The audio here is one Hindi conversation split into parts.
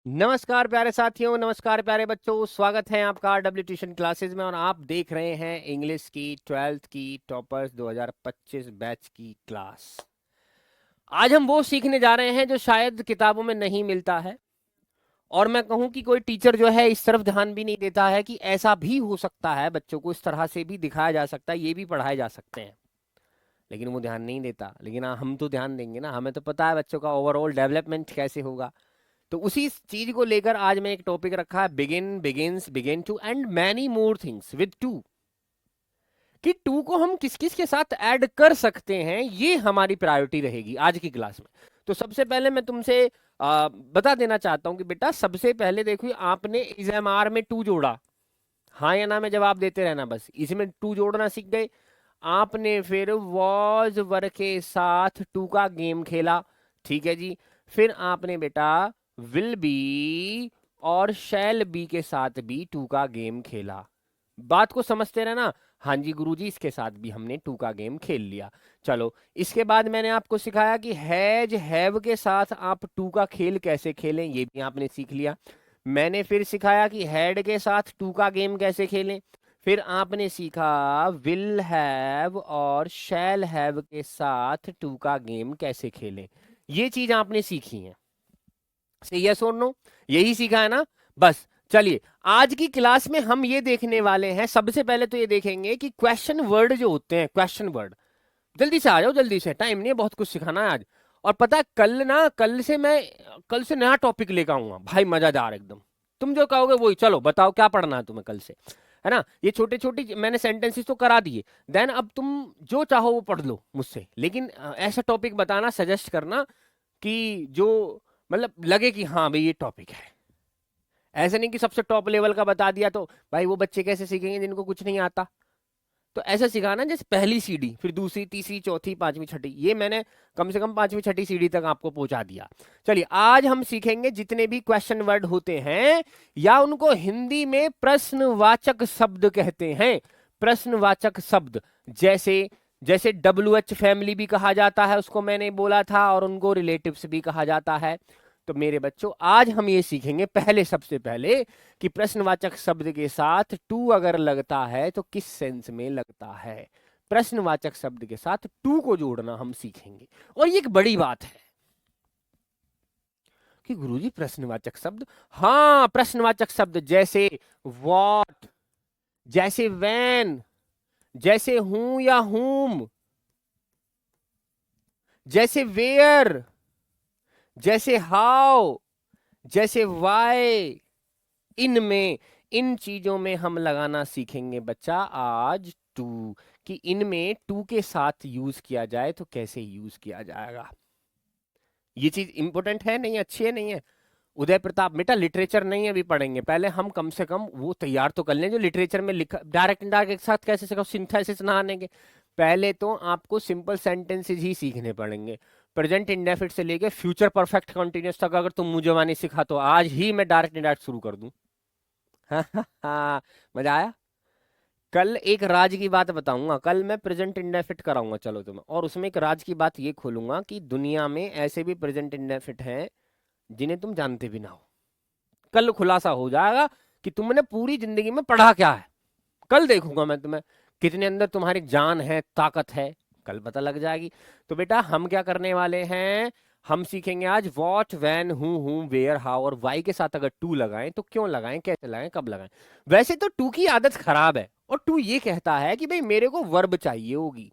नमस्कार प्यारे साथियों, नमस्कार प्यारे बच्चों। स्वागत है आपका डब्ल्यू ट्यूशन क्लासेस में और आप देख रहे हैं इंग्लिश की 12th की टॉपर्स 2025 बैच की क्लास। आज हम वो सीखने जा रहे हैं जो शायद किताबों में नहीं मिलता है, और मैं कहूं कि कोई टीचर जो है इस तरफ ध्यान भी नहीं देता है कि ऐसा भी हो सकता है, बच्चों को इस तरह से भी दिखाया जा सकता है, ये भी पढ़ाए जा सकते हैं। लेकिन वो ध्यान नहीं देता। लेकिन हाँ, हम तो ध्यान देंगे ना, हमें तो पता है बच्चों का ओवरऑल डेवलपमेंट कैसे होगा। तो उसी चीज को लेकर आज मैं एक टॉपिक रखा है, begin, begins, begin to and many more things with to. कि टू को हम किस किस के साथ ऐड कर सकते हैं, ये हमारी प्रायोरिटी रहेगी आज की क्लास में। तो सबसे पहले मैं तुमसे बता देना चाहता हूं कि बेटा सबसे पहले देखो, आपने इज एम आर में टू जोड़ा, हाँ या ना में जवाब देते रहना, बस इसमें टू जोड़ना सीख गए। आपने फिर वॉज वर के साथ टू का गेम खेला, ठीक है जी। फिर आपने बेटा विल बी और शैल बी के साथ भी टू का गेम खेला। बात को समझते रहना। हाँ जी गुरुजी, इसके साथ भी हमने टू का गेम खेल लिया। चलो, इसके बाद मैंने आपको सिखाया कि हैज हैव के साथ आप टू का खेल कैसे खेलें, ये भी आपने सीख लिया। मैंने फिर सिखाया कि हैड के साथ टू का गेम कैसे खेलें। फिर आपने सीखा विल हैव और शैल हैव के साथ टू का गेम कैसे खेलें। ये चीज आपने सीखी है। से यस और नो, यही सीखा है ना। बस चलिए, आज की क्लास में हम ये देखने वाले हैं, सबसे पहले तो ये देखेंगे कि क्वेश्चन वर्ड जो होते हैं, क्वेश्चन वर्ड। जल्दी से आ जाओ, जल्दी से, टाइम नहीं है, बहुत कुछ सिखाना है आज। और पता है कल से नया टॉपिक लेकर आऊंगा भाई, मजादार एकदम। तुम जो कहोगे वही, चलो बताओ क्या पढ़ना है तुम्हें कल से, है ना। ये छोटे छोटे मैंने सेंटेंसेस तो करा दिए, देन अब तुम जो चाहो वो पढ़ लो मुझसे। लेकिन ऐसा टॉपिक बताना, सजेस्ट करना कि जो मतलब लगे कि हाँ भाई ये टॉपिक है। ऐसे नहीं कि सबसे टॉप लेवल का बता दिया तो भाई वो बच्चे कैसे सीखेंगे जिनको कुछ नहीं आता। तो ऐसा सिखाना जैसे पहली सीढ़ी, फिर दूसरी, तीसरी, चौथी, पांचवी, छठी, ये मैंने कम से कम पांचवी छठी सीढ़ी तक आपको पहुंचा दिया। चलिए, आज हम सीखेंगे जितने भी क्वेश्चन वर्ड होते हैं, या उनको हिंदी में प्रश्नवाचक शब्द कहते हैं। प्रश्नवाचक शब्द, जैसे जैसे WH फैमिली भी कहा जाता है, उसको मैंने बोला था, और उनको रिलेटिव्स भी कहा जाता है। तो मेरे बच्चों, आज हम ये सीखेंगे पहले, सबसे पहले, कि प्रश्नवाचक शब्द के साथ टू अगर लगता है तो किस सेंस में लगता है। प्रश्नवाचक शब्द के साथ टू को जोड़ना हम सीखेंगे। और ये एक बड़ी बात है कि गुरुजी प्रश्नवाचक शब्द, हाँ प्रश्नवाचक शब्द जैसे वॉट, जैसे वैन, जैसे हूं या हुम, जैसे वेयर, जैसे हाउ, जैसे वाई, इनमें, इन चीजों में हम लगाना सीखेंगे बच्चा आज टू। कि इनमें टू के साथ यूज किया जाए तो कैसे यूज किया जाएगा। ये चीज इंपॉर्टेंट है, नहीं अच्छी है, नहीं है। उदय प्रताप, बेटा लिटरेचर नहीं अभी पढ़ेंगे, पहले हम कम से कम वो तैयार तो कर लें जो लिटरेचर में लिखा। डायरेक्ट इनडायरेक्ट एक साथ कैसे सीखो, सिंथेसिस ना आने के पहले तो आपको सिंपल सेंटेंसेस ही सीखने पड़ेंगे। प्रेजेंट इंडेफिनिट से लेके फ्यूचर परफेक्ट कंटिन्यूअस तक अगर तुम मुझे वानी सिखा तो आज ही मैं डायरेक्ट इंडायरेक्ट शुरू कर दूं। हाँ, मजा आया। कल एक राज की बात बताऊंगा, कल मैं प्रेजेंट इंडेफिनिट कराऊंगा चलो तुम्हें, और उसमें एक राज की बात ये खोलूंगा कि दुनिया में ऐसे भी प्रेजेंट इंडेफिनिट हैं जिन्हें तुम जानते भी ना हो। कल खुलासा हो जाएगा कि तुमने पूरी जिंदगी में पढ़ा क्या है। कल देखूंगा मैं तुम्हें, कितने अंदर तुम्हारी जान है, ताकत है, कल पता लग जाएगी। तो बेटा हम क्या करने वाले हैं, हम सीखेंगे आज what, when, who, where, how, और वाई के साथ अगर टू लगाएं तो क्यों लगाएं, कैसे लगाएं, कब लगाएं। वैसे तो टू की आदत खराब है, और टू ये कहता है कि भाई मेरे को वर्ब चाहिए होगी,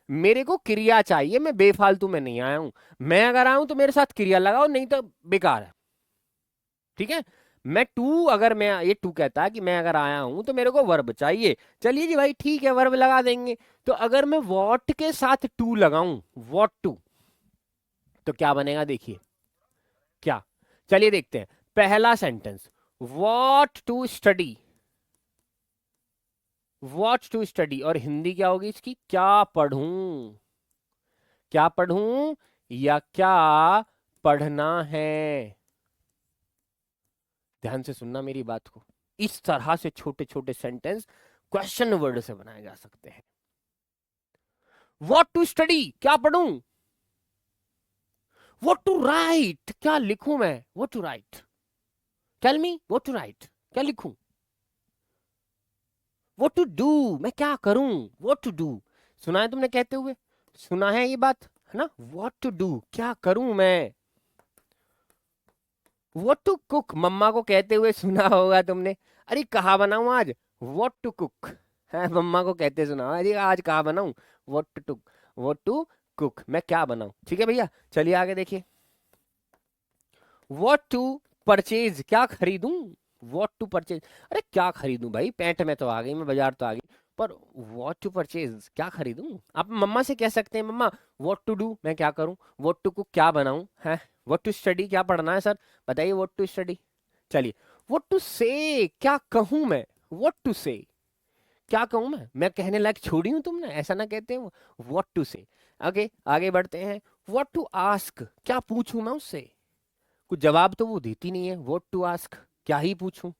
मेरे को क्रिया चाहिए, मैं बेफालतू में नहीं आया हूं। मैं अगर आया हूं तो मेरे साथ क्रिया लगाओ, नहीं तो बेकार है। ठीक है। मैं टू, अगर मैं, ये टू कहता है कि मैं अगर आया हूं तो मेरे को वर्ब चाहिए। चलिए जी भाई, ठीक है, वर्ब लगा देंगे। तो अगर मैं वॉट के साथ टू लगाऊं, वॉट टू, तो क्या बनेगा देखिए। क्या, चलिए देखते हैं। पहला sentence, what to study, what to study, और हिंदी क्या होगी इसकी, क्या पढ़ूं, क्या पढ़ूं, या क्या पढ़ना है। ध्यान से सुनना मेरी बात को। इस तरह से छोटे छोटे सेंटेंस क्वेश्चन वर्ड से बनाए जा सकते हैं। व्हाट टू स्टडी, क्या पढ़ूं। व्हाट टू राइट, क्या लिखूं मैं, what to write. Tell me what to write, क्या लिखूं? व्हाट टू डू, मैं क्या करूं? व्हाट टू डू, सुना है तुमने कहते हुए, सुना है ये बात, है ना? व्हाट टू डू, क्या करूं मैं? व्हाट टू कुक, मम्मा को कहते हुए सुना होगा तुमने, अरे कहाँ बनाऊं आज, व्हाट टू कुक, है मम्मा को कहते सुना, अरे आज कहाँ बनाऊं, व्हाट टू कुक, मैं क्या बनाऊं। ठीक है भैया, चलिए आगे देखिए। व्हाट टू परचेज, क्या खरीदूं? व्हाट टू परचेज, अरे क्या खरीदूं भाई, पैंट में तो आ गई, मैं बाजार तो आ गई, पर व्हाट टू परचेज, क्या खरीदूं? आप मम्मा से कह सकते हैं, मम्मा व्हाट टू डू, मैं क्या करूं, व्हाट टू कुक, क्या बनाऊं, है व्हाट टू स्टडी, क्या पढ़ना है सर, बताइए व्हाट टू स्टडी। चलिए, व्हाट टू से, क्या कहूं मैं, व्हाट टू से, क्या कहूं मैं कहने लायक छोड़ी हूं तुमने, ऐसा ना कहते हो, व्हाट टू से। ओके, आगे बढ़ते हैं। व्हाट टू आस्क, क्या पूछूं मैं उससे, कुछ जवाब तो वो देती नहीं है, व्हाट टू आस्क, क्या ही पूछूं।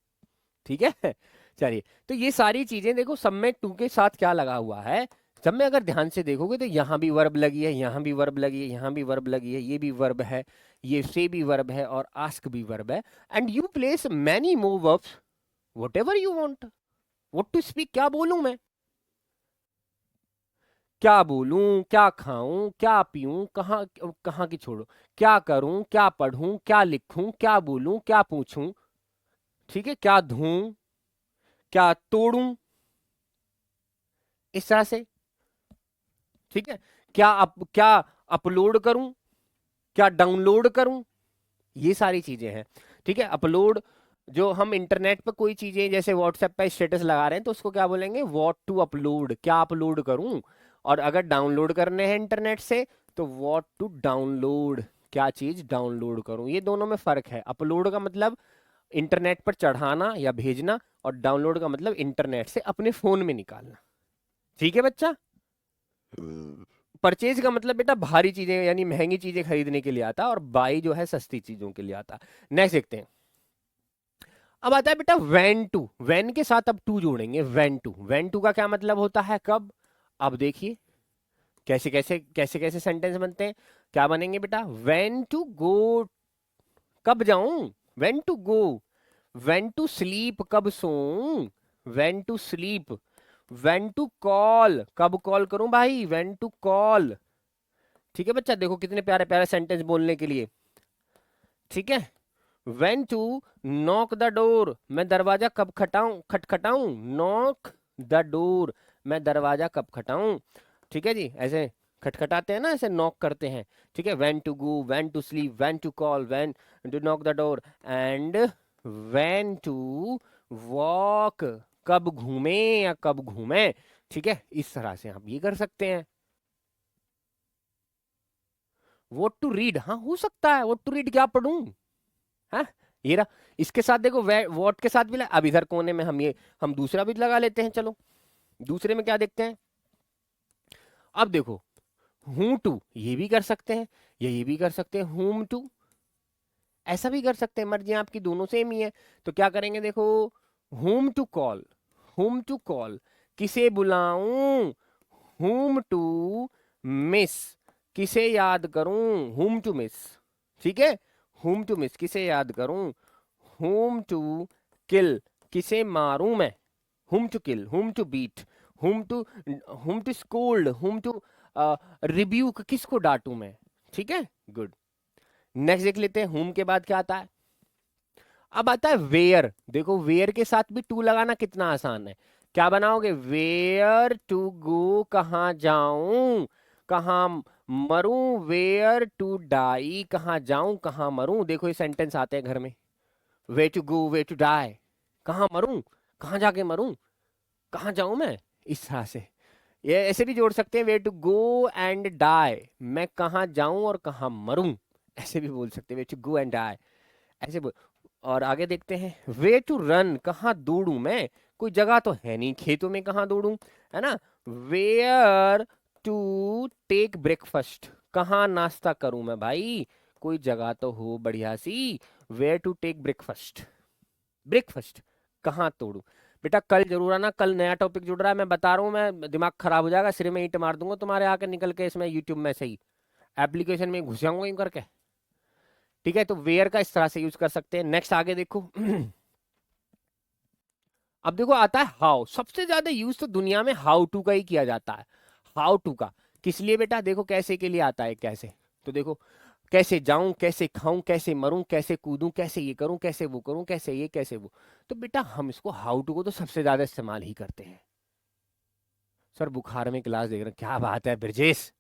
ठीक है, चलिए, तो ये सारी चीजें देखो, सब में टू के साथ क्या लगा हुआ है, सब में अगर ध्यान से देखोगे तो यहाँ भी वर्ब लगी है, यहाँ भी वर्ब लगी है, यहाँ भी वर्ब लगी है, ये भी वर्ब है, ये से भी वर्ब है, और आस्क भी वर्ब है, and you place many more verbs whatever you want. What to speak, क्या बोलूं मैं, क्या बोलूं, क्या खाऊं, क्या पीऊं, कहाँ कहाँ की छोड़ो, क्या करूं, क्या पढ़ूं, क्या लिखूं, क्या बोलूं, क्या पूछूं, ठीक है, क्या धूं, क्या तोड़ूं, इस तरह से। ठीक है, क्या अपलोड करूं, क्या डाउनलोड करूं, ये सारी चीजें हैं। ठीक है, अपलोड, जो हम इंटरनेट पर कोई चीजें जैसे व्हाट्सएप पे स्टेटस लगा रहे हैं तो उसको क्या बोलेंगे, व्हाट टू अपलोड, क्या अपलोड करूं। और अगर डाउनलोड करने हैं इंटरनेट से तो व्हाट टू डाउनलोड, क्या चीज डाउनलोड करूं। ये दोनों में फर्क है, अपलोड का मतलब इंटरनेट पर चढ़ाना या भेजना, और डाउनलोड का मतलब इंटरनेट से अपने फोन में निकालना। ठीक है बच्चा, परचेज का मतलब बेटा भारी चीजें यानी महंगी चीजें खरीदने के लिए आता है, और बाई जो है सस्ती चीजों के लिए आता है। नेक्स्ट देखते हैं, अब आता है बेटा वेन टू, वेन के साथ अब टू जोड़ेंगे, वेन टू, वेन टू का क्या मतलब होता है, कब। अब देखिए कैसे कैसे कैसे कैसे सेंटेंस बनते हैं, क्या बनेंगे बेटा, वेन टू गो, कब जाऊं, when to go, when to sleep, कब सोऊं, when to sleep, when to call, कब कॉल करूं भाई, वेन टू कॉल। ठीक है बच्चा, देखो कितने प्यारे प्यारे सेंटेंस बोलने के लिए। ठीक है, when to knock the door, मैं दरवाजा कब खटाऊं, खटखटाऊं, नॉक द डोर, मैं दरवाजा कब खटाऊं। ठीक है जी, ऐसे खटखटाते हैं ना, ऐसे नॉक करते हैं। ठीक है, when to go, when to sleep, when to call, when to knock the door, and when to walk, कब घूमे या कब घूमे। ठीक है, इस तरह से आप ये कर सकते हैं। वोट टू रीड, हाँ हो सकता है, वोट टू रीड क्या पढ़ूं, है ये रहा। इसके साथ देखो वॉट के साथ भी अब इधर कोने में हम दूसरा भी लगा लेते हैं। चलो दूसरे में क्या देखते हैं, अब देखो हूं टू, ये भी कर सकते हैं, या ये भी कर सकते हैं, हुम टू, ऐसा भी कर सकते हैं, मर्जी आपकी, दोनों सेम ही है। तो क्या करेंगे देखो, whom to call, whom to call, किसे बुलाऊं, हुम टू मिस, किसे याद करूं, हुम टू मिस। ठीक है, हुम टू मिस, किसे याद करूं, हुम टू किल, किसे मारूं मैं, हुम to kill, whom to beat, whom to whom to scold, whom to rebuke, किसको डांटूं मैं। ठीक है, गुड। नेक्स्ट देख लेते हैं, हुम के बाद क्या आता है, अब आता है वेयर। देखो वेयर के साथ भी टू लगाना कितना आसान है, क्या बनाओगे, वेयर टू गो, कहाँ जाऊं, कहाँ मरूं, वेयर टू डाई, कहाँ जाऊं कहाँ मरूं। देखो ये सेंटेंस आते हैं घर में, way to go, way to die, कहाँ मरूं, कहाँ जाके मरूं, कहाँ जाऊं मैं, इस तरह से। ये ऐसे भी जोड़ सकते हैं, way to go and die, मैं कहाँ जाऊं और कहाँ मरूं, ऐसे भी बोल सकते हैं, way to go and die, ऐसे बोल। और आगे देखते हैं, वे टू रन, कहाँ दौड़ूं मैं, कोई जगह तो है नहीं, खेतों में कहाँ दौड़ूं, है ना। वेयर टू टेक ब्रेकफास्ट, कहाँ नाश्ता करूं मैं भाई, कोई जगह तो हो बढ़िया सी, where to take breakfast, breakfast कहाँ तोड़ू। बेटा कल जरूर आना, कल नया टॉपिक जुड़ रहा है, मैं बता रहा हूँ, मैं दिमाग खराब हो जाएगा, सिरे में ईंट मार दूंगा तुम्हारे आके निकल के, इसमें यूट्यूब में से ही एप्लीकेशन में घुस जाऊंगा यूं करके। ठीक है, तो वेयर का इस तरह से यूज कर सकते हैं। नेक्स्ट आगे देखो अब देखो आता है हाउ। सबसे ज्यादा यूज तो दुनिया में हाउ टू का ही किया जाता है। हाउ टू का किस लिए बेटा? देखो कैसे के लिए आता है। कैसे? तो देखो कैसे जाऊं, कैसे खाऊं, कैसे मरूं, कैसे कूदूं, कैसे ये करूं, कैसे वो करूं, कैसे ये कैसे वो। तो बेटा हम इसको हाउ टू को तो सबसे ज्यादा इस्तेमाल ही करते हैं। सर बुखार में क्लास देख रहे हैं, क्या बात है ब्रजेश,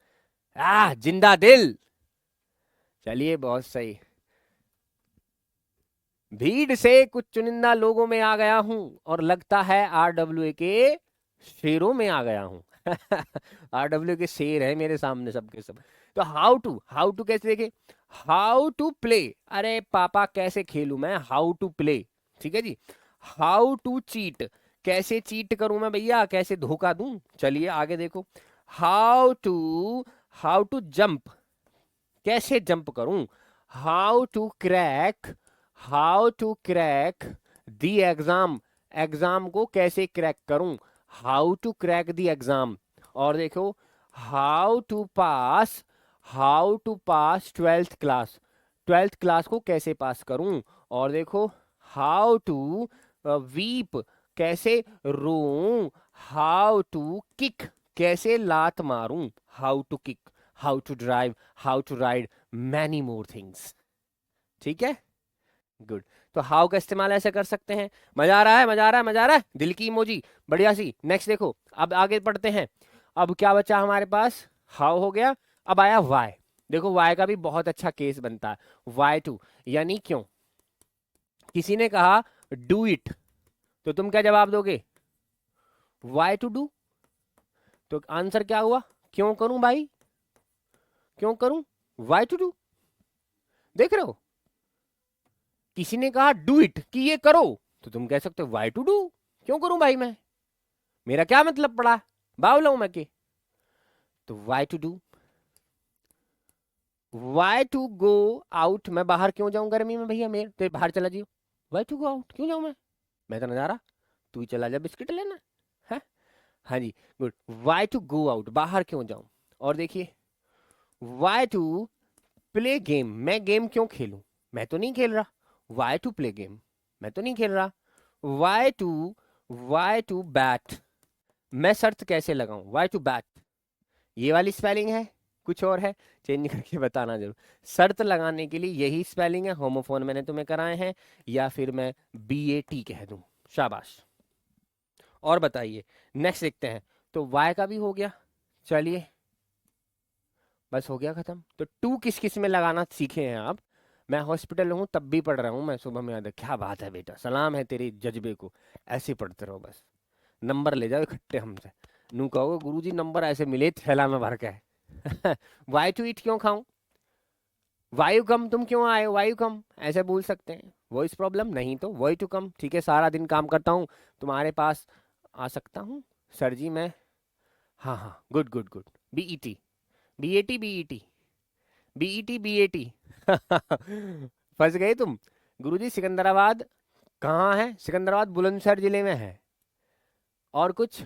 जिंदा दिल। चलिए बहुत सही। भीड़ से कुछ चुनिंदा लोगों में आ गया हूं और लगता है RWA के शेरों में आ गया हूं। RWA के शेर है मेरे सामने सबके सब। तो हाउ टू कैसे देखे? हाउ टू प्ले, अरे पापा कैसे खेलूं मैं, हाउ टू प्ले। ठीक है जी। हाउ टू चीट, कैसे चीट करूं मैं भैया, कैसे धोखा दूं। चलिए आगे देखो। हाउ टू जंप, कैसे जंप करूं। How to crack, how to crack the exam, exam को कैसे क्रैक करूं। How to crack the exam. और देखो how to pass 12th class, 12th class को कैसे पास करूं। और देखो हाउ टू वीप, कैसे रोऊं। हाउ टू किक, कैसे लात मारूं। How to kick, how to drive, how to ride, many more things. ठीक है, गुड। तो हाउ का इस्तेमाल ऐसे कर सकते हैं। मजा आ रहा है, मजा आ रहा है, मजा आ रहा है, दिल की इमोजी बढ़िया सी। नेक्स्ट देखो अब आगे बढ़ते हैं। अब क्या बचा हमारे पास? हाउ हो गया। अब आया वाई। देखो वाई का भी बहुत अच्छा केस बनता है। वाई टू यानी क्यों। किसी ने कहा डू इट, तो तुम क्या जवाब दोगे? Why to do. तो आंसर क्या हुआ? क्यों करूं भाई, क्यों करूं, वाई टू डू। देख रहे हो, किसी ने कहा डू इट कि ये करो, तो तुम कह सकते हो वाई टू डू, क्यों करूं भाई मैं, मेरा क्या मतलब पड़ा, बावला हूं मैं के। तो why to do. Why to go out, मैं बाहर क्यों जाऊं गर्मी में भैया, मेरे तो बाहर चला जियो। वाई टू गो आउट, क्यों जाऊं मैं तो नजारा, तू ही चला जा बिस्किट लेना है। हाँ जी, good. Why to go out, बाहर क्यों जाऊं। और देखिए वाई टू प्ले गेम, मैं गेम क्यों खेलूं, मैं तो नहीं खेल रहा। वाई टू प्ले गेम, मैं तो नहीं खेल रहा। वाई टू बैट, मैं शर्त कैसे लगाऊं। वाई टू बैट, ये वाली स्पेलिंग है, कुछ और है, चेंज करके बताना जरूर। शर्त लगाने के लिए यही स्पेलिंग है, होमोफोन मैंने तुम्हें कराए हैं, या फिर मैं BAT कह दूं। शाबाश। और बताइए नेक्स्ट देखते हैं। तो वाई का भी हो गया। चलिए बस हो गया खत्म। तो टू किस किस में लगाना सीखे हैं आप। मैं हॉस्पिटल हूँ तब भी पढ़ रहा हूँ मैं सुबह में। याद है, क्या बात है बेटा, सलाम है तेरे जज्बे को, ऐसे ही पढ़ते रहो बस, नंबर ले जाओ इकट्ठे हमसे। नू कहोगे गुरुजी नंबर ऐसे मिले थैला में भर के। वाई टू ईट क्यों खाऊं, वायु कम तुम क्यों आए हो, वायु कम ऐसे बोल सकते हैं। वॉइस प्रॉब्लम नहीं तो वॉई टू कम। ठीक है, सारा दिन काम करता हूँ, तुम्हारे पास आ सकता हूँ सर जी मैं। हाँ हाँ, good good good. BET, BAT, BET, BET। फंस गए तुम। गुरुजी सिकंदराबाद कहाँ है, सिकंदराबाद बुलंदशहर जिले में है। और कुछ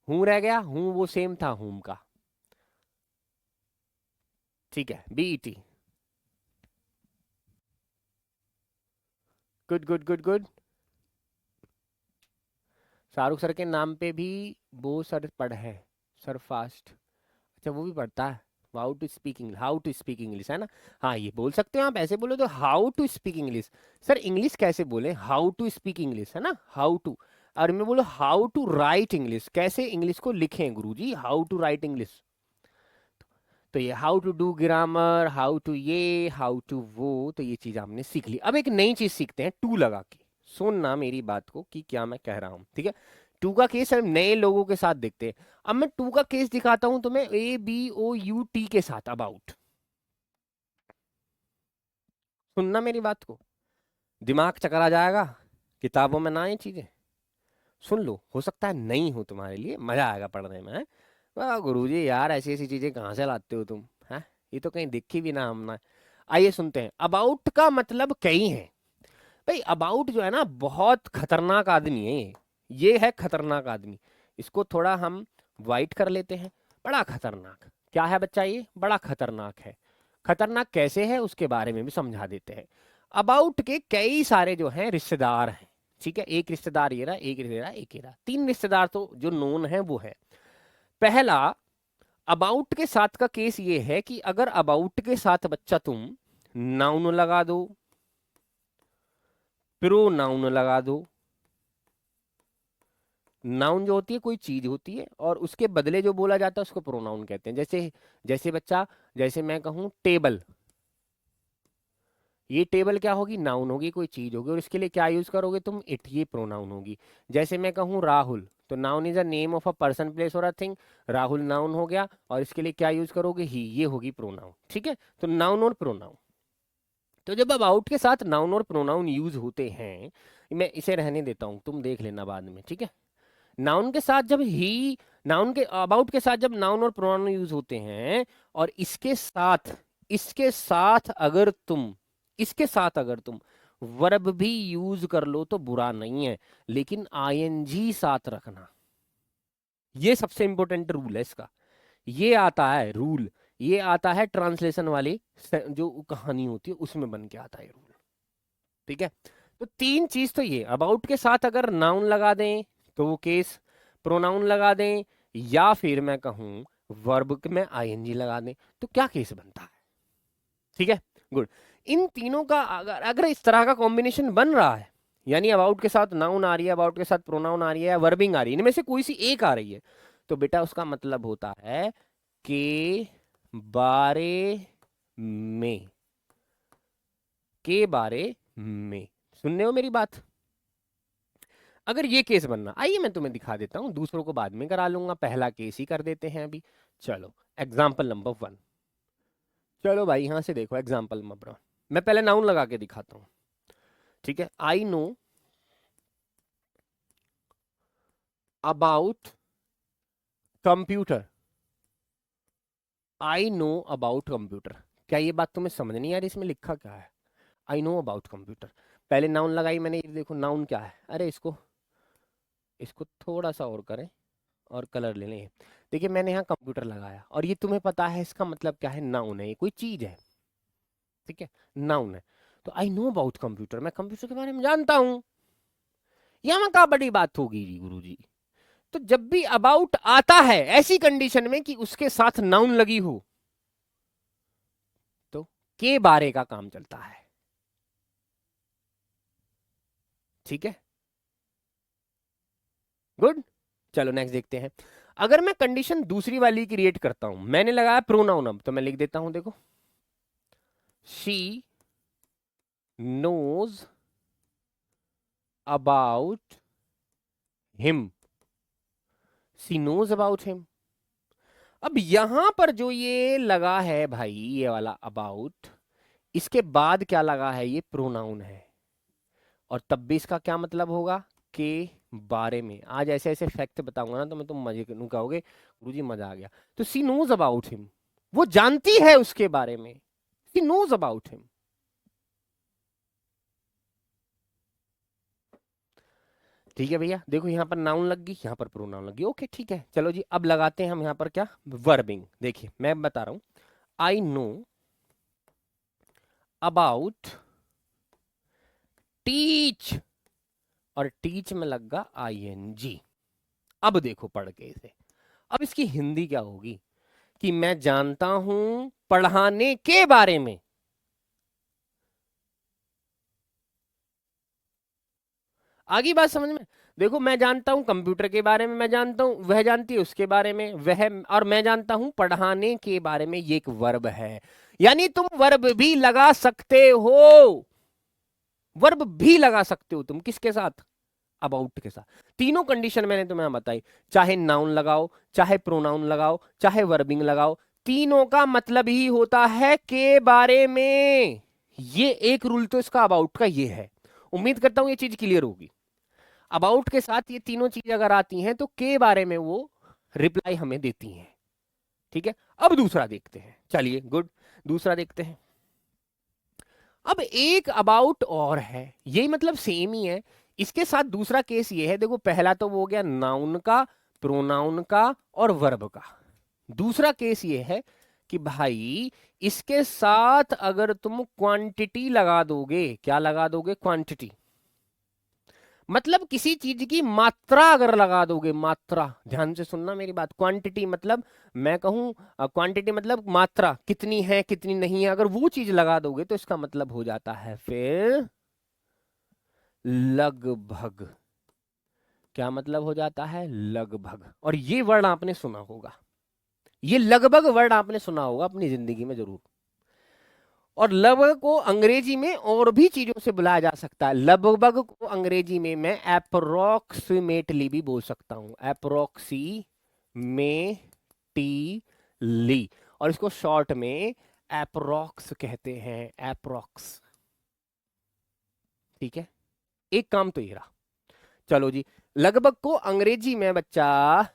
हूं रह गया, हूं वो सेम था हूम का। ठीक है, BET, good good good good. Shahrukh sir के नाम पे भी वो सर पढ़ है, सर फास्ट। अच्छा वो भी पढ़ता है। How to speak English, how to speak English है ना। हाँ ये बोल सकते हो आप, ऐसे बोलो तो how to speak English. Sir English कैसे बोले, हाउ टू स्पीक इंग्लिश है ना, हाउ टू। और मैं बोलो हाउ टू राइट इंग्लिश, कैसे इंग्लिश को लिखें गुरुजी, हाउ टू राइट इंग्लिश। तो ये how to do grammar, how to ये, हाउ टू वो, तो ये चीज आपने सीख ली। अब एक नई चीज सीखते हैं टू लगा के। सुनना मेरी बात को कि क्या मैं कह रहा हूं, ठीक है। टू का केस हम नए लोगों के साथ देखते हैं। अब मैं टू का केस दिखाता हूं तुम्हें ABOUT के साथ, अबाउट। सुनना मेरी बात को, दिमाग चकरा जाएगा, किताबों में ना ये चीजें, सुन लो, हो सकता है नहीं हो तुम्हारे लिए, मजा आएगा पढ़ने में। वाह गुरुजी यार ऐसी ऐसी चीजें कहाँ से लाते हो तुम, हैं ये तो कहीं दिखी भी ना हमने। आइए सुनते हैं। अबाउट का मतलब कई है भाई। अबाउट जो है ना बहुत खतरनाक आदमी है ये है खतरनाक आदमी। इसको थोड़ा हम वाइट कर लेते हैं। बड़ा खतरनाक क्या है बच्चा, ये बड़ा खतरनाक है। खतरनाक कैसे है उसके बारे में भी समझा देते हैं। अबाउट के कई सारे जो हैं रिश्तेदार हैं, ठीक है, एक रिश्तेदार ये रहा, एक रिश्तेदार एक ही रहा, तीन रिश्तेदार तो जो नोन है वो है। पहला, अबाउट के साथ का केस ये है कि अगर अबाउट के साथ बच्चा तुम नाउन लगा दो, प्रोनाउन लगा दो। नाउन जो होती है कोई चीज होती है और उसके बदले जो बोला जाता है उसको प्रोनाउन कहते हैं। जैसे जैसे बच्चा, जैसे मैं कहूं टेबल, ये टेबल क्या होगी, नाउन होगी, कोई चीज होगी, और इसके लिए क्या यूज करोगे तुम, इट, ये प्रोनाउन होगी। जैसे मैं कहूं राहुल, तो noun is a name of a person, place और अ थिंग, राहुल नाउन हो गया, और इसके लिए क्या यूज करोगे, ही, ये होगी प्रोनाउन। ठीक है, तो नाउन और प्रोनाउन। तो जब अबाउट के साथ नाउन और प्रोनाउन यूज होते हैं, मैं इसे रहने देता हूं, तुम देख लेना बाद में, ठीक है। नाउन के साथ जब ही, नाउन के अबाउट के साथ जब नाउन और प्रोनाउन यूज होते हैं, और इसके साथ अगर तुम वर्ब भी यूज कर लो तो बुरा नहीं है, लेकिन आईएनजी साथ रखना, ये सबसे इंपॉर्टेंट रूल है इसका। ये आता है रूल, ये आता है ट्रांसलेशन वाली जो कहानी होती है उसमें बन के आता है रूल, ठीक है। तो तीन चीज तो ये, अबाउट के साथ अगर नाउन लगा दें तो वो केस, प्रोनाउन लगा दें, या फिर मैं कहूं वर्ब में आईएनजी लगा दें, तो क्या केस बनता है, ठीक है, गुड। इन तीनों का अगर अगर इस तरह का कॉम्बिनेशन बन रहा है, यानी अबाउट के साथ नाउन आ रही है, अबाउट के साथ प्रोनाउन आ रही है, या वर्बिंग आ रही है, इनमें से कोई सी एक आ रही है, तो बेटा उसका मतलब होता है के बारे में, के बारे में। सुन रहे हो मेरी बात? अगर ये केस बनना, आइए मैं तुम्हें दिखा देता हूं, दूसरों को बाद में करा लूंगा, पहला केस ही कर देते हैं अभी। चलो एग्जाम्पल नंबर 1, चलो भाई यहां से देखो एग्जाम्पल नंबर 1, मैं पहले नाउन लगा के दिखाता हूं, ठीक है। I know about computer, I know about computer. क्या ये बात तुम्हें समझ नहीं आ रही इसमें लिखा क्या है? आई नो अबाउट कंप्यूटर, पहले नाउन लगाई मैंने, ये देखो नाउन क्या है, अरे इसको इसको थोड़ा सा और करें और कलर ले लें। देखिए मैंने यहाँ कंप्यूटर लगाया, और ये तुम्हें पता है इसका मतलब क्या है, नाउन है, ये कोई चीज है, ठीक है, नाउन है। तो आई नो अबाउट कंप्यूटर, मैं कंप्यूटर के बारे में जानता हूं, यहाँ का बड़ी बात होगी जी गुरु जी। तो जब भी अबाउट आता है ऐसी कंडीशन में कि उसके साथ नाउन लगी हो, तो के बारे का काम चलता है, ठीक है, गुड। चलो नेक्स्ट देखते हैं। अगर मैं कंडीशन दूसरी वाली क्रिएट करता हूं, मैंने लगाया प्रोनाउन, अब तो मैं लिख देता हूं, देखो she knows about him, she knows about him. अब यहां पर जो ये लगा है भाई, ये वाला अबाउट, इसके बाद क्या लगा है, ये प्रोनाउन है, और तब भी इसका क्या मतलब होगा, के बारे में। आज ऐसे ऐसे फैक्ट बताऊंगा ना तो मैं तुम मजे कहोगे गुरुजी मजा आ गया। तो सी नोज अबाउट हिम, वो जानती है उसके बारे में, सी नोज अबाउट हिम, ठीक है भैया। देखो यहाँ पर नाउन लग गई, यहाँ पर प्रोनाउन लग गई, ओके ठीक है। चलो जी अब लगाते हैं हम यहाँ पर क्या, वर्बिंग। देखिए मैं बता रहा हूं, आई नो अबाउट टीच, और टीच में लगा आईएनजी। अब देखो पढ़ के इसे, अब इसकी हिंदी क्या होगी, कि मैं जानता हूं पढ़ाने के बारे में। आगे बात समझ में? देखो मैं जानता हूं कंप्यूटर के बारे में, मैं जानता हूं, वह जानती है उसके बारे में, वह, और मैं जानता हूं पढ़ाने के बारे में, ये एक वर्ब है। यानी तुम वर्ब भी लगा सकते हो, वर्ब भी लगा सकते हो तुम, किसके साथ, अबाउट के साथ। तीनों कंडीशन मैंने तुम्हें बताई, चाहे नाउन लगाओ, चाहे प्रोनाउन लगाओ, चाहे वर्बिंग लगाओ, तीनों का मतलब ही होता है के बारे में। ये एक रूल तो इसका अबाउट का ये है, उम्मीद करता हूं ये चीज क्लियर होगी। अबाउट के साथ ये तीनों चीज अगर आती हैं तो के बारे में वो रिप्लाई हमें देती हैं, ठीक है। अब दूसरा देखते हैं, चलिए गुड, दूसरा देखते हैं। अब एक अबाउट और है, यही मतलब सेम ही है, इसके साथ दूसरा केस ये है, देखो पहला तो वो हो गया नाउन का, प्रोनाउन का और वर्ब का। दूसरा केस ये है कि भाई इसके साथ अगर तुम क्वांटिटी लगा दोगे, क्या लगा दोगे, क्वांटिटी, मतलब किसी चीज की मात्रा अगर लगा दोगे, मात्रा, ध्यान से सुनना मेरी बात, क्वांटिटी मतलब मैं कहूं, क्वांटिटी मतलब मात्रा कितनी है कितनी नहीं है, अगर वो चीज लगा दोगे तो इसका मतलब हो जाता है फिर लगभग। क्या मतलब हो जाता है, लगभग। और ये वर्ड आपने सुना होगा, ये लगभग वर्ड आपने सुना होगा अपनी जिंदगी में जरूर। और लगभग को अंग्रेजी में और भी चीजों से बुलाया जा सकता है। लगभग को अंग्रेजी में मैं अप्रोक्सीमेटली भी बोल सकता हूं, अप्रोक्सीमेटली, और इसको शॉर्ट में अप्रोक्स कहते हैं, अप्रोक्स। ठीक है, एक काम तो ये रहा। चलो जी, लगभग को अंग्रेजी में बच्चा,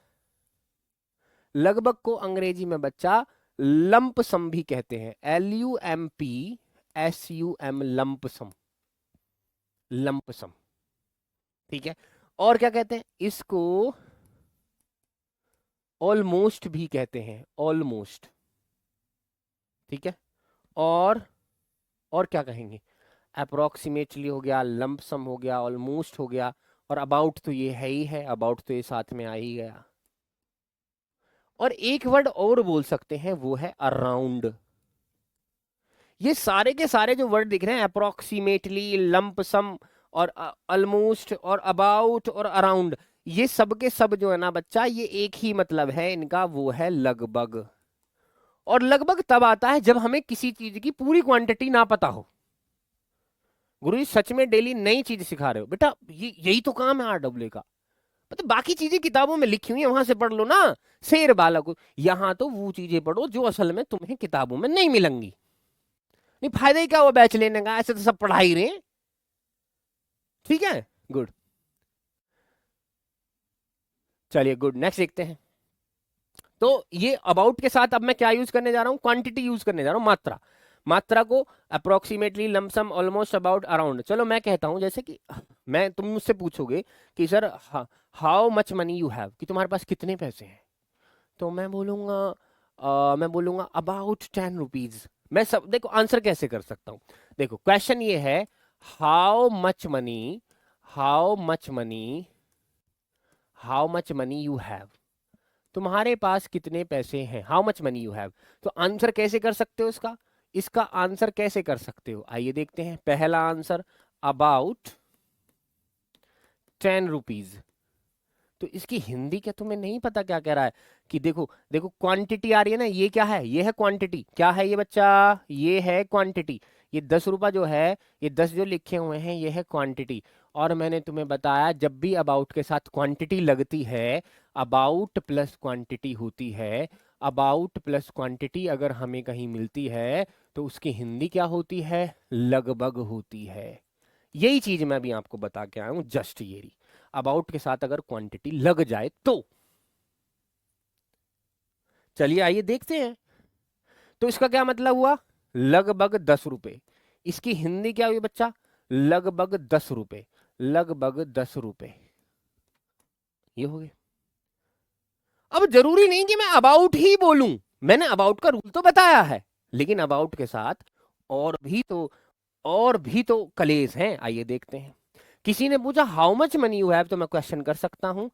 लगभग को अंग्रेजी में बच्चा लंप सम भी कहते हैं, LUMPSUM, लंप सम, लंप सम। ठीक है, और क्या कहते हैं इसको, ऑलमोस्ट भी कहते हैं, ऑलमोस्ट। ठीक है, और क्या कहेंगे, अप्रोक्सीमेटली हो गया, लंप सम हो गया, ऑलमोस्ट हो गया, और अबाउट तो ये है ही है, अबाउट तो ये साथ में आ ही गया। और एक वर्ड और बोल सकते हैं, वो है अराउंड। ये सारे के सारे जो वर्ड दिख रहे हैं, अप्रोक्सीमेटली, लंप सम और ऑलमोस्ट और अबाउट और अराउंड, ये सब के सब जो है ना बच्चा, ये एक ही मतलब है इनका, वो है लगभग। और लगभग तब आता है जब हमें किसी चीज की पूरी क्वांटिटी ना पता हो। गुरुजी सच में डेली नई चीज सिखा रहे हो बेटा, ये यही तो काम है RW का। मतलब बाकी चीजें किताबों में लिखी हुई है, वहां से पढ़ लो ना, शेर बालक। यहां तो वो चीजें पढ़ो जो असल में तुम्हें किताबों में नहीं मिलेंगी। नहीं फायदा ही क्या हुआ बैच लेने का, ऐसे तो सब पढ़ा ही रहे हैं। ठीक है, गुड। चलिए गुड, नेक्स्ट देखते हैं। तो ये अबाउट के साथ अब मैं क्या यूज करने जा रहा हूं, क्वांटिटी यूज करने जा रहा हूं, मात्रा। मात्रा को approximately, lump sum, almost, about, around. चलो मैं कहता हूं, जैसे कि मैं, तुम मुझसे पूछोगे कि sir how much money you have, कि तुम्हारे पास कितने पैसे हैं, तो मैं बोलूंगा अबाउट 10 रुपीज। मैं सब देखो आंसर कैसे कर सकता हूं, देखो क्वेश्चन ये है, how much money, how much money, how much money you have, तुम्हारे पास कितने पैसे हैं, how much money you have. तो आंसर कैसे कर सकते हो इसका, इसका आंसर कैसे कर सकते हो, आइए देखते हैं। पहला आंसर अबाउट 10 रुपीज। तो इसकी हिंदी क्या तुम्हें नहीं पता क्या कह रहा है, कि देखो देखो क्वांटिटी आ रही है ना, ये क्या है, ये है क्वांटिटी, क्या है ये बच्चा, ये है क्वांटिटी। ये 10 रुपया जो है, ये 10 जो लिखे हुए हैं, ये है क्वांटिटी। और मैंने तुम्हें बताया जब भी अबाउट के साथ क्वांटिटी लगती है, अबाउट प्लस क्वांटिटी होती है, अबाउट प्लस क्वांटिटी अगर हमें कहीं मिलती है तो उसकी हिंदी क्या होती है, लगभग होती है। यही चीज मैं भी आपको बता के आया हूं, जस्ट ये अबाउट के साथ अगर क्वांटिटी लग जाए तो। चलिए आइए देखते हैं। तो इसका क्या मतलब हुआ, लगभग 10 रुपए। इसकी हिंदी क्या हुई बच्चा, लगभग 10 रुपए, लगभग 10 रुपए। ये हो गए। अब जरूरी नहीं कि मैं अबाउट ही बोलूं, मैंने अबाउट का रूल तो बताया है, लेकिन अबाउट के साथ और भी तो कलेस हैं, आइए देखते हैं। किसी ने पूछा how much money you have, तो मैं क्वेश्चन कर सकता हूं,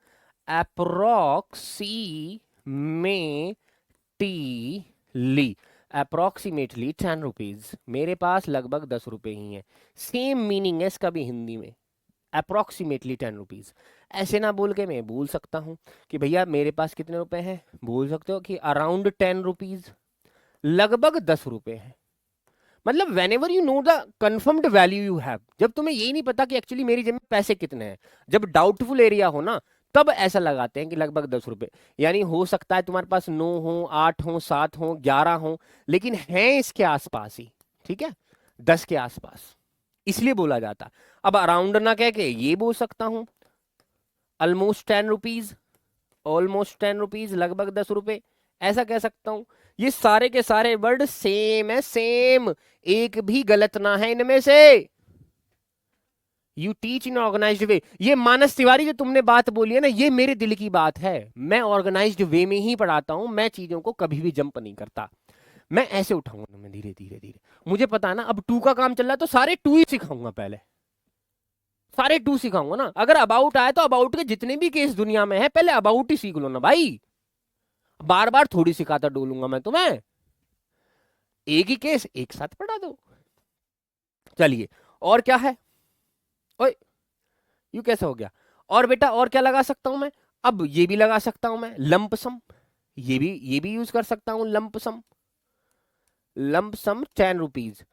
अप्रोक्सीमेटली, अप्रोक्सीमेटली 10 रुपीज, मेरे पास लगभग 10 रुपए ही हैं। सेम मीनिंग है इसका भी हिंदी में, अप्रोक्सीमेटली 10 रुपीज। ऐसे ना बोल के मैं बोल सकता हूं कि भैया मेरे पास कितने रुपए हैं, बोल सकते हो कि अराउंड 10 रुपीज, लगभग 10 रुपए हैं। मतलब when ever you know the confirmed value you have, जब तुम्हें यही नहीं पता कि एक्चुअली मेरी जेब में पैसे कितने हैं, जब डाउटफुल एरिया हो ना, तब ऐसा लगाते हैं कि लगभग 10 रुपए। यानी हो सकता है तुम्हारे पास 9 हो, 8 हो, 7 हो, 11 हो, लेकिन है इसके आसपास ही, ठीक है, 10 के आसपास, इसलिए बोला जाता। अब अराउंड ना कह के ये बोल सकता हूं, ऑलमोस्ट 10 रुपीज, ऑलमोस्ट 10 रुपीज, लगभग 10 रुपए, ऐसा कह सकता हूं। ये सारे के सारे वर्ड सेम है, सेम, एक भी गलत ना है इनमें से। यू टीच इन ऑर्गेनाइज्ड वे, ये मानस तिवारी जो तुमने बात बोली है ना, ये मेरे दिल की बात है। मैं ऑर्गेनाइज्ड वे में ही पढ़ाता हूं, मैं चीजों को कभी भी जंप नहीं करता। मैं ऐसे उठाऊंगा ना, मैं धीरे धीरे धीरे, मुझे पता है ना अब टू का काम चल रहा है तो सारे टू ही सिखाऊंगा, पहले सारे टू सिखाऊंगा ना। अगर अबाउट आए तो अबाउट के जितने भी केस दुनिया में है पहले अबाउट ही सीख लो ना भाई, बार बार थोड़ी सिखाता डोलूंगा मैं तुम्हें, एक ही केस एक साथ पढ़ा दो। चलिए और क्या है, ओए यू कैसे हो गया, और बेटा और क्या लगा सकता हूं मैं, अब ये भी लगा सकता हूं मैं लंप सम, ये भी यूज कर सकता हूं लंप सम, लंप सम 10 रुपीज।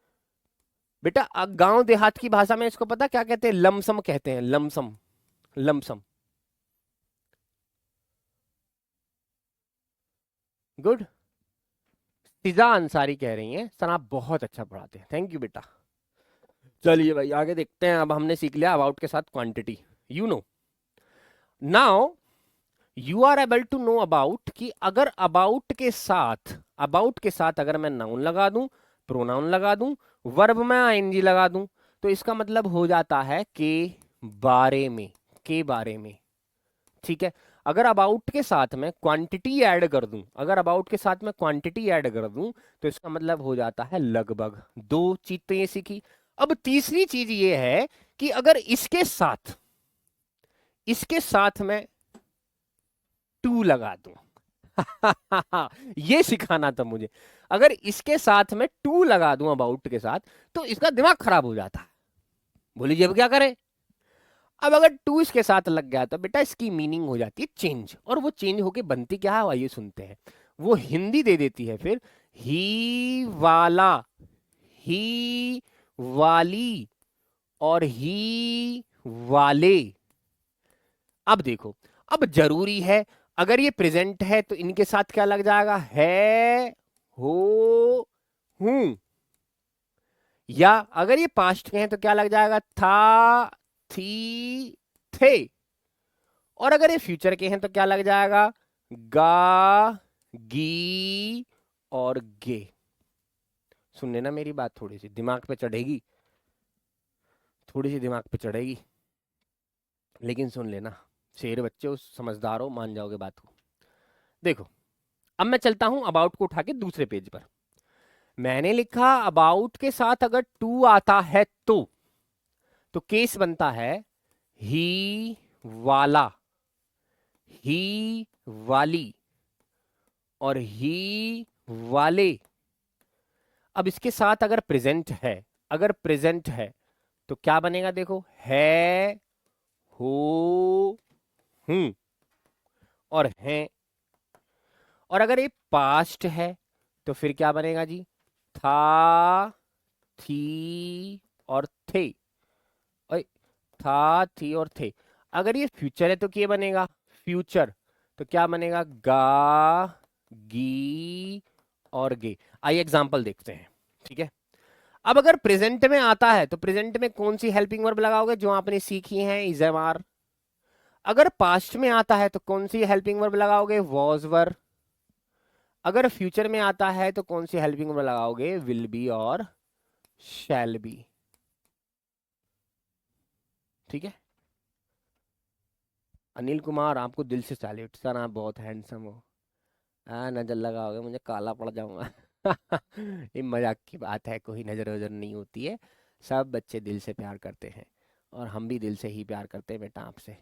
बेटा गांव देहात की भाषा में इसको पता क्या कहते हैं, लमसम कहते हैं, लमसम, लमसम। गुड, फिजा अंसारी कह रही हैं सर आप बहुत अच्छा पढ़ाते हैं, थैंक यू बेटा। चलिए भाई आगे देखते हैं, अब हमने सीख लिया अबाउट के साथ quantity, you know now you are able to know about कि अगर अबाउट के साथ अगर मैं नाउन लगा दूं, प्रोनाउन लगा दूं, वर्ब में आईएनजी लगा दूं, तो इसका मतलब हो जाता है के बारे में, के बारे में। ठीक है, अगर अबाउट के साथ में क्वांटिटी ऐड कर दूं, अगर अबाउट के साथ में क्वांटिटी ऐड कर दूं तो इसका मतलब हो जाता है लगभग। दो चीज तो ये सीखी, अब तीसरी चीज ये है कि अगर इसके साथ में टू लगा दूं ये सिखाना था मुझे, अगर इसके साथ में टू लगा दूं अबाउट के साथ तो इसका दिमाग खराब हो जाता है। बोलिए अब क्या करें, अब अगर टू इसके साथ लग गया तो बेटा इसकी मीनिंग हो जाती है चेंज, और वो चेंज होके बनती क्या है आइए सुनते हैं। वो हिंदी दे देती है फिर ही वाला, ही वाली और ही वाले। अब देखो, अब जरूरी है अगर ये प्रेजेंट है तो इनके साथ क्या लग जाएगा, है, हो, हूं, या अगर ये पास्ट के हैं तो क्या लग जाएगा, था, थी, थे, और अगर ये फ्यूचर के हैं तो क्या लग जाएगा, गा, गी और गे। सुन लेना मेरी बात, थोड़ी सी दिमाग पे चढ़ेगी, थोड़ी सी दिमाग पे चढ़ेगी, लेकिन सुन लेना, शेर बच्चे हो, समझदार हो, मान जाओगे बात को। देखो अब मैं चलता हूं अबाउट को उठा के दूसरे पेज पर, मैंने लिखा अबाउट के साथ अगर टू आता है तो केस बनता है ही वाला, ही वाली और ही वाले। अब इसके साथ अगर प्रेजेंट है, अगर प्रेजेंट है तो क्या बनेगा, देखो है, हो, हूं और हैं, और अगर ये पास्ट है तो फिर क्या बनेगा जी, था, थी और थे, ओए था, थी और थे। अगर ये फ्यूचर है तो क्या बनेगा, फ्यूचर, तो क्या बनेगा, गा, गी और गे। आइए एग्जांपल देखते हैं, ठीक है। अब अगर प्रेजेंट में आता है तो प्रेजेंट में कौन सी हेल्पिंग वर्ब लगाओगे, जो आपने सीखी है, इज एम आर। अगर पास्ट में आता है तो कौन सी हेल्पिंग वर्ब लगाओगे, वॉज वर। अगर फ्यूचर में आता है तो कौन सी हेल्पिंग वर्ब लगाओगे, विल बी और शैल बी। ठीक है, अनिल कुमार आपको दिल से सैल्यूट सर, आप बहुत हैंडसम हो। नजर लगाओगे मुझे काला पड़ जाऊंगा ये मजाक की बात है, कोई नजर वजर नहीं होती है, सब बच्चे दिल से प्यार करते हैं और हम भी दिल से ही प्यार करते हैं बेटा आपसे,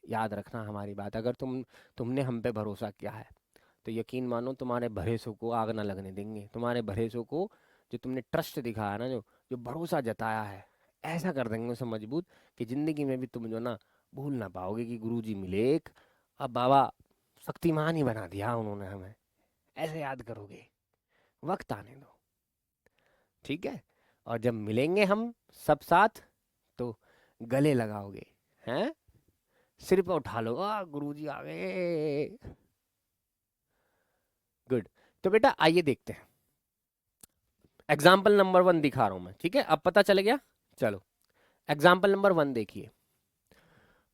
याद रखना हमारी बात। अगर तुमने हम पे भरोसा किया है तो यकीन मानो तुम्हारे भरोसों को आग ना लगने देंगे, तुम्हारे भरोसों को, जो तुमने ट्रस्ट दिखाया ना, जो जो भरोसा जताया है, ऐसा कर देंगे उसे मजबूत कि जिंदगी में भी तुम जो ना भूल ना पाओगे कि गुरुजी मिले एक, अब बाबा शक्तिमान ही बना दिया उन्होंने हमें, ऐसे याद करोगे, वक्त आने दो, ठीक है। और जब मिलेंगे हम सब साथ तो गले लगाओगे, हैं, सिर पे उठा लो, गुरुजी आ गए। गुड, तो बेटा आइए देखते हैं, एग्जाम्पल नंबर 1 दिखा रहा हूं मैं, ठीक है, अब पता चल गया। चलो एग्जाम्पल नंबर 1 देखिए,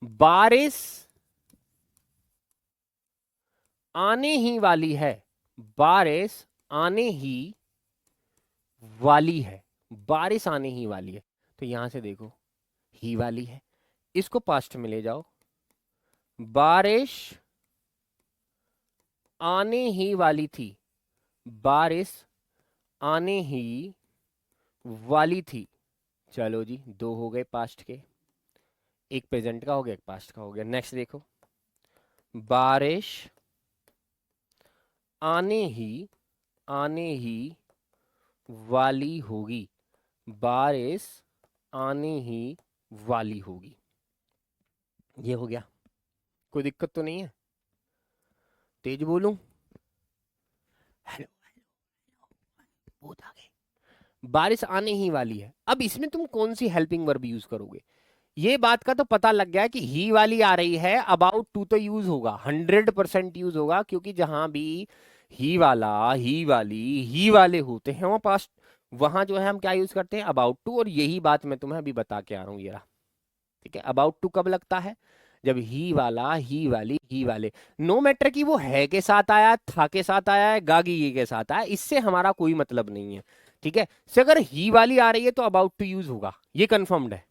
बारिश आने ही वाली है, बारिश आने ही वाली है, बारिश आने ही वाली है, तो यहां से देखो ही वाली है, इसको पास्ट में ले जाओ, बारिश आने ही वाली थी, बारिश आने ही वाली थी। चलो जी, दो हो गए पास्ट के, एक प्रेजेंट का हो गया, एक पास्ट का हो गया। नेक्स्ट देखो, बारिश आने ही वाली होगी। बारिश आने ही वाली होगी। ये हो गया, कोई दिक्कत तो नहीं है? तेज बोलूं? हेलो, बहुत आगे। बारिश आने ही वाली है। अब इसमें तुम कौन सी हेल्पिंग वर्ब यूज करोगे? ये बात का तो पता लग गया कि ही वाली आ रही है, अबाउट टू तो यूज होगा, 100% यूज होगा, क्योंकि जहां भी ही वाला, ही वाली, ही वाले होते हैं वहां पास्ट, वहां जो है हम क्या यूज करते हैं? About to. और यही बात मैं तुम्हें अभी बता के आ रहा हूँ, ये रहा। ठीक है, अबाउट टू कब लगता है? जब ही वाला, ही वाली, ही वाले, नो मैटर कि वो है के साथ आया, था के साथ आया है, गागी ये के साथ आया, इससे हमारा कोई मतलब नहीं है। ठीक है, से अगर ही वाली आ रही है तो अबाउट टू यूज होगा, ये कंफर्म्ड है।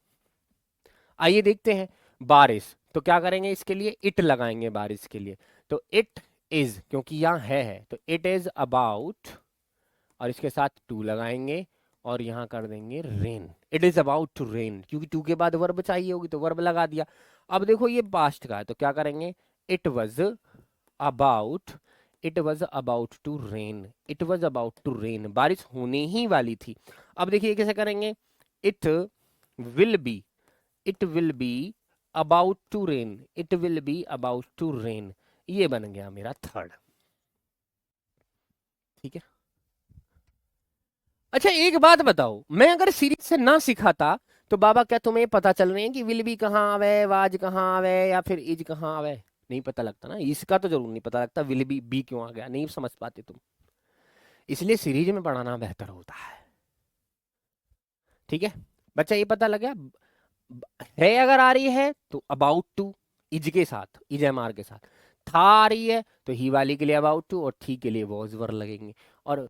आइए देखते हैं, बारिश, तो क्या करेंगे इसके लिए? इट लगाएंगे बारिश के लिए। तो इट इज, क्योंकि यहाँ है तो इट इज अबाउट, और इसके साथ टू लगाएंगे और यहाँ कर देंगे rain. It is about to rain, क्योंकि टू के बाद वर्ब चाहिए होगी तो वर्ब लगा दिया। अब देखो ये पास्ट का है तो क्या करेंगे? It was about, it was about to rain, it was about to rain, बारिश होने ही वाली थी। अब देखिए कैसे करेंगे? It will be, it will be about to rain, it will be about to rain, ये बन गया मेरा थर्ड। ठीक है, अच्छा एक बात बताओ, मैं अगर सीरीज से ना सिखाता तो बाबा क्या तुम्हें पता चल रहे हैं कि विल बी कहाँ आवे, वाज कहाँ आवे, या फिर इज कहाँ आवे? नहीं पता लगता ना, इसका तो जरूर नहीं पता लगता, विल बी क्यों आ गया, नहीं समझ पाते तुम। इसलिए सीरीज में पढ़ाना बेहतर होता है। ठीक है बच्चा, ये पता लग गया? है अगर आ रही है तो अबाउट टू, इज के साथ, इज एम आर के साथ। था आ रही है तो ही वाली के लिए अबाउट टू, और थी के लिए वॉज वर लगेंगे। और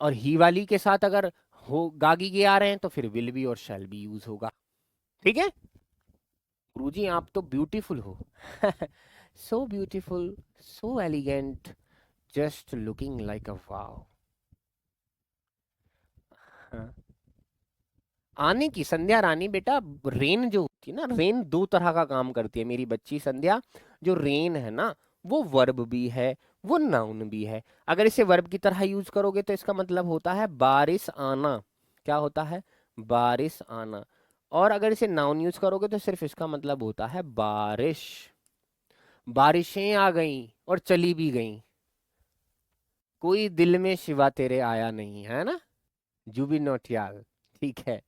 और ही वाली के साथ अगर हो गागी के आ रहे हैं तो फिर विल बी और शैल बी यूज होगा। ठीक है गुरुजी, आप तो ब्यूटीफुल हो। So beautiful, so elegant, just looking like a wow. आने की, संध्या रानी बेटा, रेन जो होती है ना, रेन दो तरह का काम करती है मेरी बच्ची संध्या। जो रेन है ना, वो वर्ब भी है, वो नाउन भी है। अगर इसे वर्ब की तरह यूज करोगे तो इसका मतलब होता है बारिश आना। क्या होता है? बारिश आना। और अगर इसे नाउन यूज करोगे तो सिर्फ इसका मतलब होता है बारिश। बारिशें आ गईं और चली भी गईं, कोई दिल में शिवा तेरे आया नहीं, है ना? जुबिन नौटियाल। ठीक है,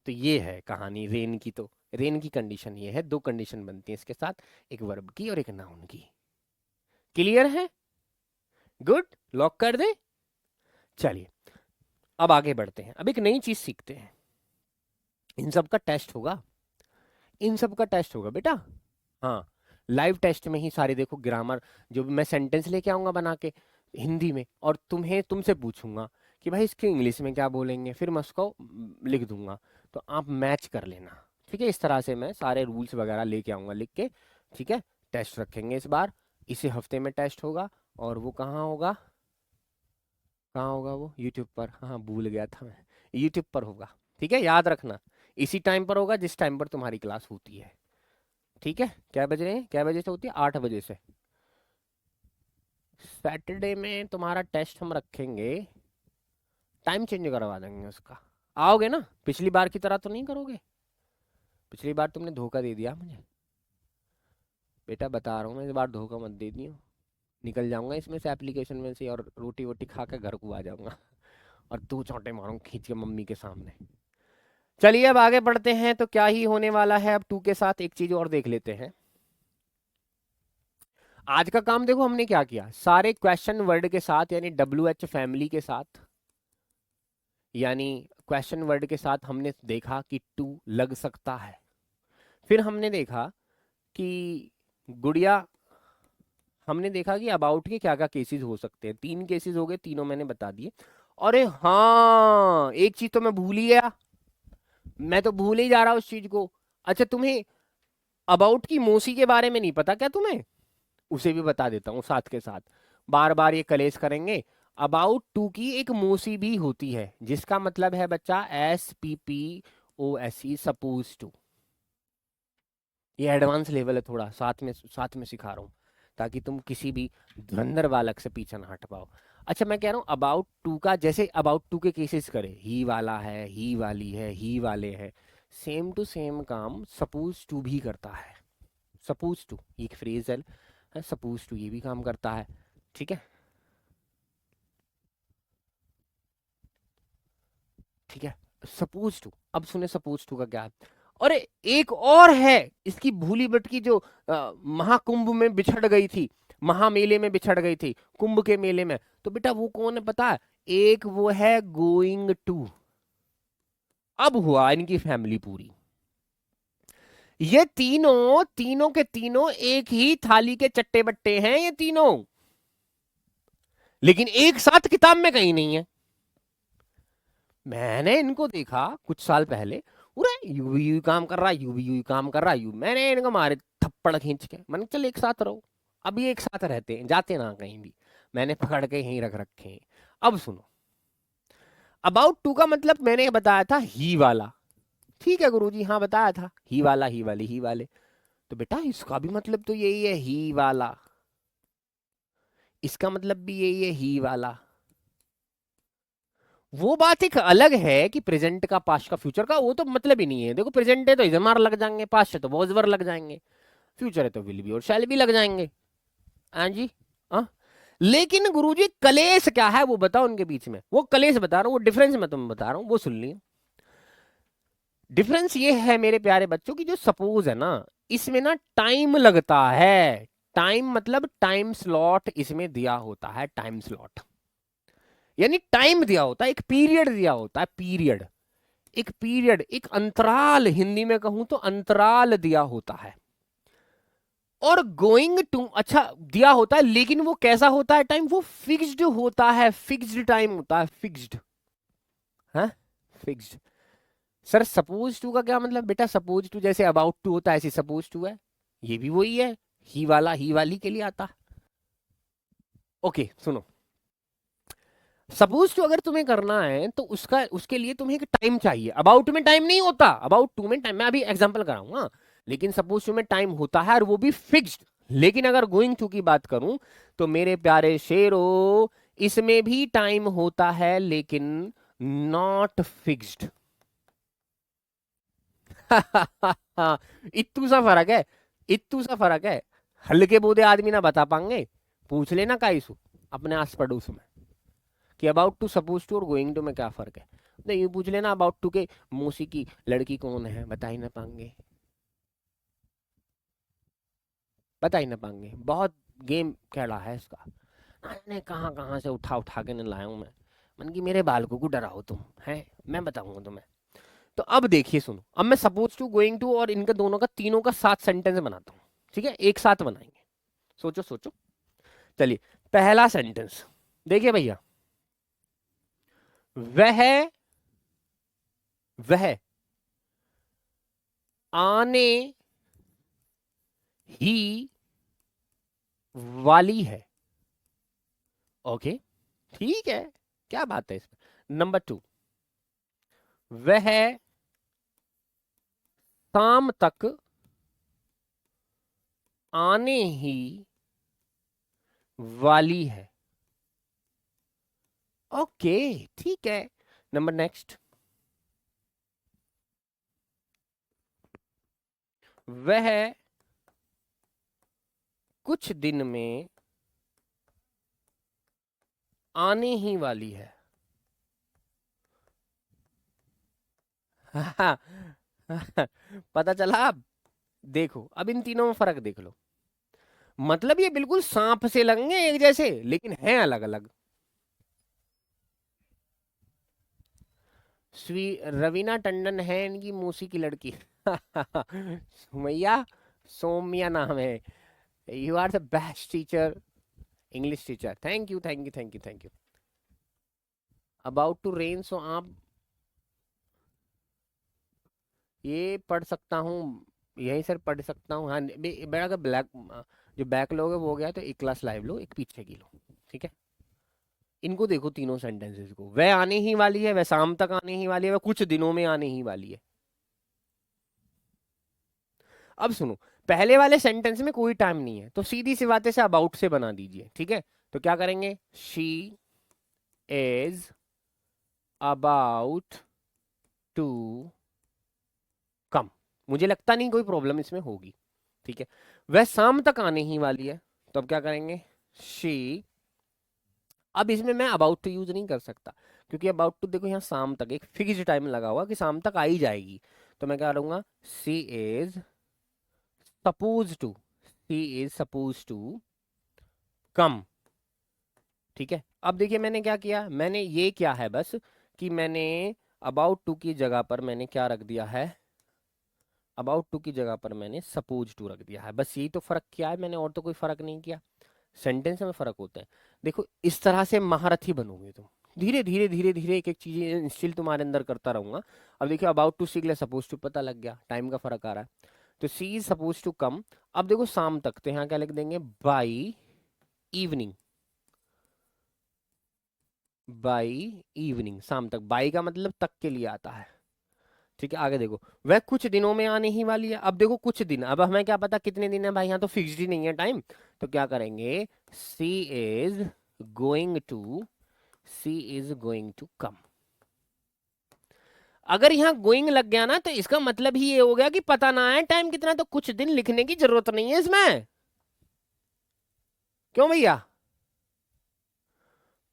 तो ये है कहानी रेन की। तो रेन की कंडीशन ये है, दो कंडीशन बनती है इसके साथ, एक वर्ब की और एक नाउन की। क्लियर है? गुड, लॉक कर दे। चलिए अब आगे बढ़ते हैं, अब एक नई चीज सीखते हैं। इन सब का टेस्ट होगा, इन सब का टेस्ट होगा बेटा। हाँ, लाइव टेस्ट में ही सारे देखो ग्रामर, जो भी मैं सेंटेंस लेके आऊंगा बना के हिंदी में, और तुम्हें तुमसे पूछूंगा कि भाई इसके इंग्लिश में क्या बोलेंगे, फिर मैं उसको लिख दूंगा, तो आप मैच कर लेना। ठीक है, इस तरह से मैं सारे रूल्स वगैरह लेके आऊंगा लिख के। ठीक है, टेस्ट रखेंगे इस बार, इसी हफ्ते में टेस्ट होगा। और वो कहाँ होगा? कहाँ होगा वो? यूट्यूब पर। हाँ भूल गया था मैं, यूट्यूब पर होगा। ठीक है, याद रखना, इसी टाइम पर होगा जिस टाइम पर तुम्हारी क्लास होती है। ठीक है, क्या बज रहे हैं, क्या बजे से होती है? 8 बजे से। सैटरडे में तुम्हारा टेस्ट हम रखेंगे, टाइम चेंज करवा देंगे उसका। आओगे ना? पिछली बार की तरह तो नहीं करोगे? पिछली बार तुमने धोखा दे दिया मुझे बेटा, बता रहा हूँ मैं, इस बार धोखा मत दे दियो। निकल जाऊंगा इसमें से, एप्लीकेशन में से, और रोटी वोटी खा के घर को आ जाऊंगा। और दो चौंटे मारूंगा खींच के मम्मी के सामने। चलिए अब आगे बढ़ते हैं, तो क्या ही होने वाला है अब टू के साथ, एक चीज और देख लेते हैं। आज का काम देखो हमने क्या किया, सारे क्वेश्चन वर्ड के साथ, यानी WH फैमिली के साथ, यानी क्वेश्चन वर्ड के साथ हमने देखा कि टू लग सकता है। फिर हमने देखा कि गुड़िया, हमने देखा कि अबाउट के क्या क्या केसेस हो सकते हैं। 3 केसेस हो गए, तीनों मैंने बता दिए। अरे हाँ, एक चीज तो मैं भूल ही गया, मैं तो भूल ही जा रहा हूँ उस चीज को। अच्छा, तुम्हें अबाउट की मौसी के बारे में नहीं पता क्या तुम्हें? उसे भी बता देता हूँ साथ के साथ, बार बार ये कलेश करेंगे। अबाउट टू की एक मोसी भी होती है, जिसका मतलब है बच्चा SPPOSE, सपोज टू। ये एडवांस लेवल है, थोड़ा साथ में सिखा रहा हूँ ताकि तुम किसी भी धुरंधर बालक से पीछे ना हट पाओ। अच्छा, मैं कह रहा हूँ अबाउट टू का, जैसे अबाउट टू के केसेस करे, ही वाला है, ही वाली है, ही वाले है, सेम टू सेम काम सपोज टू भी करता है। सपोज टू एक फ्रेज है, सपोज टू ये भी काम करता है। ठीक है, ठीक है। सपोज टू, अब सुने सपोज टू का क्या है। अरे एक और है, इसकी भूली भटकी जो महाकुंभ में बिछड़ गई थी, महामेले में बिछड़ गई थी, कुंभ के मेले में, तो बेटा वो कौन है पता है? एक वो है गोइंग टू। अब हुआ इनकी फैमिली पूरी। ये तीनों तीनों के तीनों एक ही थाली के चट्टे बट्टे हैं ये तीनों, लेकिन एक साथ किताब में कहीं नहीं है। मैंने इनको देखा कुछ साल पहले, पूरा यू भी यू काम कर रहा है, यू भी यू काम कर रहा है, यू, मैंने इनको मारे थप्पड़ खींच के, मैंने कहा, चल एक साथ रहो। अभी एक साथ रहते हैं, जाते ना कहीं भी, मैंने पकड़ के यहीं रख रखे हैं। अब सुनो, अबाउट टू का मतलब मैंने बताया था ही वाला। ठीक है गुरुजी, हाँ बताया था, ही वाला, ही वाली, ही वाले। तो बेटा इसका भी मतलब तो यही है, ही वाला। इसका मतलब भी यही है, ही वाला। वो बात एक अलग है कि प्रेजेंट का, पास्ट का, फ्यूचर का, वो तो मतलब ही नहीं है। देखो प्रेजेंट है तो इजमार लग जाएंगे, पास्ट है तो वॉज वर लग जाएंगे, फ्यूचर है तो विल भी और शैल भी लग जाएंगे। हाँ जी, हाँ। लेकिन गुरुजी कलेश क्या है वो बताओ उनके बीच में, वो कलेश बता रहा हूँ, वो डिफरेंस मैं तुम्हें बता रहा हूँ, वो सुन लियो। डिफरेंस ये है मेरे प्यारे बच्चों की, जो सपोज है ना, इसमें ना टाइम लगता है। टाइम मतलब टाइम स्लॉट इसमें दिया होता है, टाइम स्लॉट यानी टाइम दिया होता है, एक पीरियड दिया होता है, पीरियड, एक पीरियड, एक अंतराल, हिंदी में कहूं तो अंतराल दिया होता है। और गोइंग टू अच्छा दिया होता है, लेकिन वो कैसा होता है टाइम? वो फिक्स्ड होता है, फिक्स्ड टाइम होता है, फिक्स्ड है, फिक्स्ड। सर सपोज टू का क्या मतलब? बेटा सपोज टू जैसे अबाउट टू होता है ऐसे सपोज टू है, ये भी वही है, ही वाला ही वाली के लिए आता है। ओके सुनो, सपोज टू अगर तुम्हें करना है तो उसका, उसके लिए तुम्हें एक टाइम चाहिए। अबाउट में टाइम नहीं होता, अबाउट टू में टाइम, मैं अभी एग्जांपल कराऊंगा, लेकिन सपोज टू में टाइम होता है और वो भी फिक्स्ड। लेकिन अगर गोइंग टू की बात करूं तो मेरे प्यारे शेरो, इसमें भी टाइम होता है लेकिन नॉट फिक्स्ड। इतू सा फर्क है, इतू सा फर्क है। हल्के बूढ़े आदमी ना बता पाएंगे, पूछ लेना काइसु अपने आस पड़ोस में कि अबाउट टू, सपोज टू और गोइंग टू में क्या फर्क है। नहीं ये पूछ लेना अबाउट टू के मौसी की लड़की कौन है, बता ही ना पाएंगे, बता ही ना पाएंगे। बहुत गेम खेला है इसका, मैंने कहाँ कहाँ से उठा उठा के नहीं लाया हूँ मैं। मन की मेरे बालकों को डराओ तुम, है मैं बताऊंगा तुम्हें। तो अब देखिए सुनो, अब मैं सपोज टू, गोइंग टू और इनका दोनों का, तीनों का साथ सेंटेंस बनाता हूँ। ठीक है, एक साथ बनाएंगे, सोचो सोचो। चलिए, पहला सेंटेंस देखिए भैया, वह वह आने ही वाली है। ओके, ठीक है, क्या बात है इसमें। नंबर टू, वह शाम तक आने ही वाली है। ओके, ठीक है। नंबर नेक्स्ट, वह कुछ दिन में आने ही वाली है। पता चला अब? देखो अब इन तीनों में फर्क देख लो, मतलब ये बिल्कुल सांप से लगेंगे एक जैसे, लेकिन हैं अलग अलग। श्री रवीना टंडन है इनकी मौसी की लड़की। सुमैया, सोमिया नाम है। You are the best teacher, English teacher, thank you thank you thank you thank you. About to rain, so आप ये पढ़ सकता हूँ, यही सर पढ़ सकता हूँ। हाँ बेटा का ब्लैक, जो बैकलॉग है वो हो गया तो एक क्लास लाइव लो, एक पीछे की लो, ठीक है। इनको देखो तीनों सेंटेंसेस को, वह आने ही वाली है, वह शाम तक आने ही वाली है, वह कुछ दिनों में आने ही वाली है। अब सुनो, पहले वाले सेंटेंस में कोई टाइम नहीं है, तो सीधी सी बात है से अबाउट से बना दीजिए, ठीक है। तो क्या करेंगे, she is about to come. मुझे लगता नहीं कोई प्रॉब्लम इसमें होगी, ठीक है। वह शाम तक आने ही वाली है, तो अब क्या करेंगे, शी। अब इसमें मैं अबाउट टू यूज नहीं कर सकता, क्योंकि अबाउट टू देखो यहाँ शाम तक एक फिक्स्ड टाइम लगा हुआ कि शाम तक आ ही जाएगी। तो मैं क्या करूंगा, she is suppose to, she is suppose to come, ठीक है। अब देखिए मैंने क्या किया, मैंने ये क्या है बस कि मैंने अबाउट टू की जगह पर मैंने क्या रख दिया है, अबाउट टू की जगह पर मैंने सपोज टू रख दिया है, बस यही तो फर्क किया है मैंने, और तो कोई फर्क नहीं किया। सेंटेंस में फर्क होता है। देखो इस तरह से महारथी बनोगे तुम, धीरे धीरे धीरे धीरे एक एक चीज इंस्टिल तुम्हारे अंदर करता रहूंगा। अब देखिए अबाउट टू सीख ले, सपोज टू पता लग गया, टाइम का फर्क आ रहा है। तो सी इज सपोज टू कम। अब देखो शाम तक, तो यहाँ क्या लिख देंगे, बाई इवनिंग, बाई इवनिंग, शाम तक, बाई का मतलब तक के लिए आता है, ठीक है। आगे देखो, वह कुछ दिनों में आने ही वाली है। अब देखो कुछ दिन, अब हमें क्या पता कितने दिन है भाई, यहाँ तो फिक्स्ड ही नहीं है टाइम। तो क्या करेंगे, she is going to, she is going to come. अगर यहाँ गोइंग लग गया ना, तो इसका मतलब ही ये हो गया कि पता ना है टाइम कितना, तो कुछ दिन लिखने की जरूरत नहीं है इसमें। क्यों भैया,